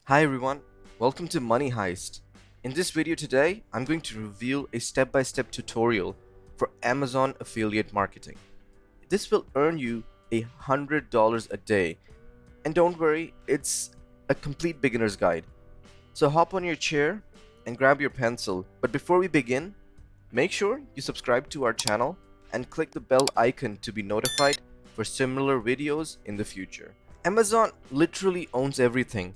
Hi everyone, welcome to Money Heist. In this video today, I'm going to reveal a step-by-step tutorial for Amazon affiliate marketing. This will earn you $100 a day, and don't worry, it's a complete beginner's guide. So hop on your chair and grab your pencil. But before we begin, make sure you subscribe to our channel and click the bell icon to be notified for similar videos in the future. Amazon literally owns everything,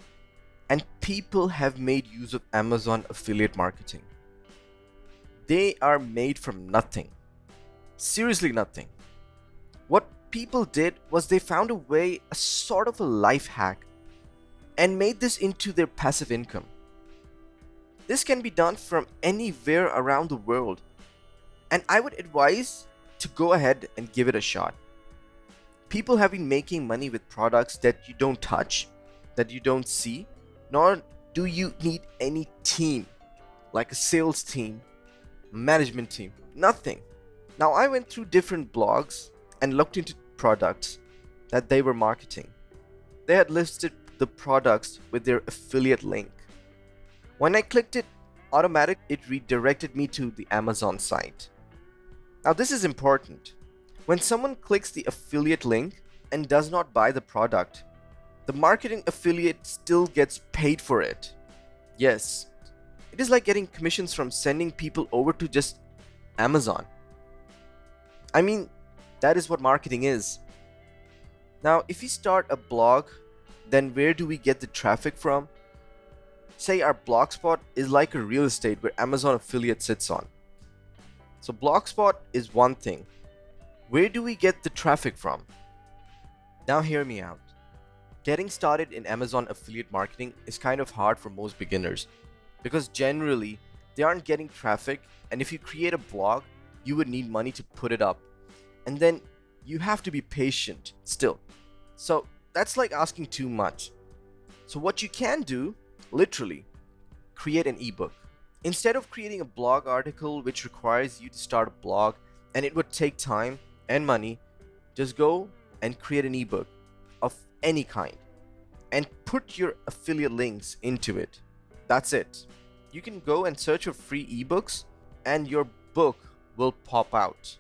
and people have made use of Amazon affiliate marketing. They are made from nothing. Seriously, nothing. What people did was they found a way, a sort of a life hack, and made this into their passive income. This can be done from anywhere around the world, and I would advise to go ahead and give it a shot. People have been making money with products that you don't touch, that you don't see, nor do you need any team, like a sales team, management team, nothing. Now, I went through different blogs and looked into products that they were marketing. They had listed the products with their affiliate link. When I clicked it, it redirected me to the Amazon site. Now, this is important. When someone clicks the affiliate link and does not buy the product, the marketing affiliate still gets paid for it. Yes, it is like getting commissions from sending people over to just Amazon. I mean, that is what marketing is. Now, if we start a blog, then where do we get the traffic from? Say our Blogspot is like a real estate where Amazon affiliate sits on. So Blogspot is one thing. Where do we get the traffic from? Now hear me out. Getting started in Amazon affiliate marketing is kind of hard for most beginners because generally they aren't getting traffic, and if you create a blog, you would need money to put it up, and then you have to be patient still. So that's like asking too much. So what you can do, literally, create an ebook. Instead of creating a blog article which requires you to start a blog and it would take time and money, just go and create an ebook of any kind and put your affiliate links into it. That's it. You can go and search for free ebooks and your book will pop out.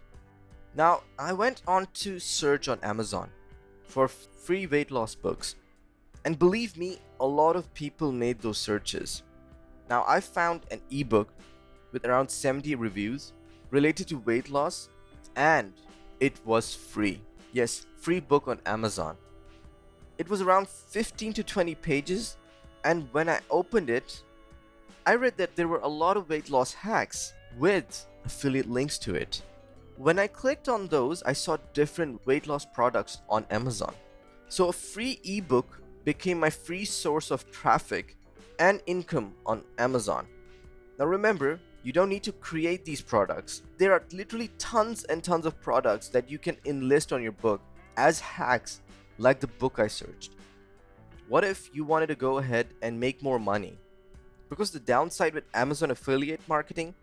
Now, I went on to search on Amazon for free weight loss books, and believe me, a lot of people made those searches. Now, I found an ebook with around 70 reviews related to weight loss, and it was free. Yes, free book on Amazon. It was around 15 to 20 pages, and when I opened it, I read that there were a lot of weight loss hacks with affiliate links to it. When I clicked on those, I saw different weight loss products on Amazon. So a free ebook became my free source of traffic and income on Amazon. Now remember, you don't need to create these products. There are literally tons and tons of products that you can enlist on your book as hacks, like the book I searched. What if you wanted to go ahead and make more money? Because the downside with Amazon affiliate marketing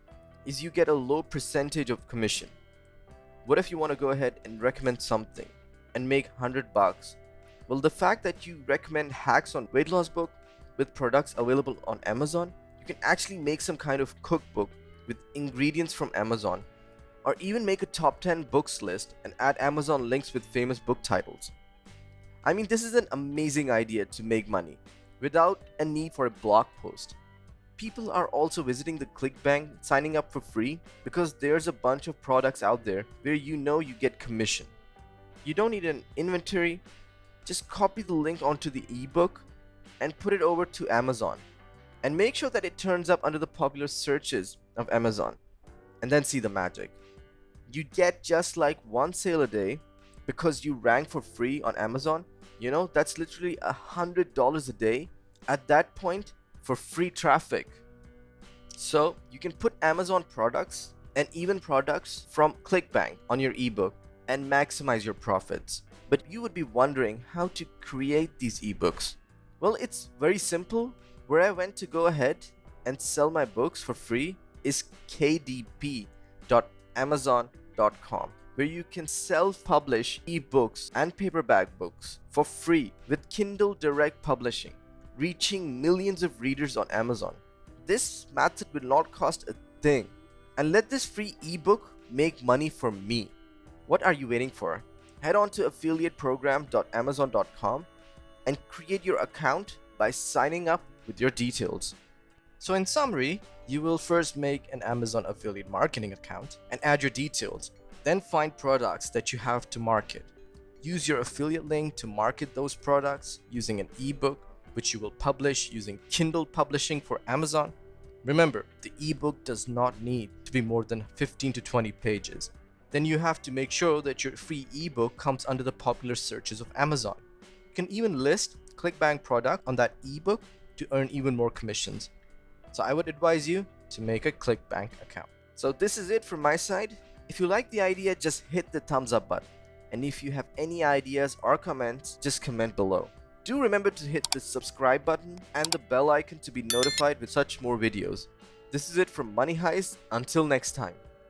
is you get a low percentage of commission. What if you want to go ahead and recommend something and make $100? Well, the fact that you recommend hacks on weight loss book with products available on Amazon, you can actually make some kind of cookbook with ingredients from Amazon, or even make a top 10 books list and add Amazon links with famous book titles. I mean, this is an amazing idea to make money without a need for a blog post. People are also visiting the ClickBank, signing up for free, because there's a bunch of products out there where you know you get commission. You don't need an inventory, just copy the link onto the ebook and put it over to Amazon. And make sure that it turns up under the popular searches of Amazon. And then see the magic. You get just like one sale a day because you rank for free on Amazon. You know, that's literally $100 a day at that point for free traffic. So you can put Amazon products and even products from ClickBank on your ebook and maximize your profits. But you would be wondering how to create these ebooks. Well, it's very simple. Where I went to go ahead and sell my books for free is kdp.amazon.com, where you can self-publish ebooks and paperback books for free with Kindle Direct Publishing. reaching millions of readers on Amazon. This method will not cost a thing. And let this free ebook make money for me. What are you waiting for? Head on to affiliateprogram.amazon.com and create your account by signing up with your details. So in summary, you will first make an Amazon affiliate marketing account and add your details. Then find products that you have to market. Use your affiliate link to market those products using an ebook, which you will publish using Kindle publishing for Amazon. Remember, the ebook does not need to be more than 15 to 20 pages. Then you have to make sure that your free ebook comes under the popular searches of Amazon. You can even list ClickBank product on that ebook to earn even more commissions. So I would advise you to make a ClickBank account. So this is it from my side. If you like the idea, just hit the thumbs up button. And if you have any ideas or comments, just comment below. Do remember to hit the subscribe button and the bell icon to be notified with such more videos. This is it from Money Heist. Until next time.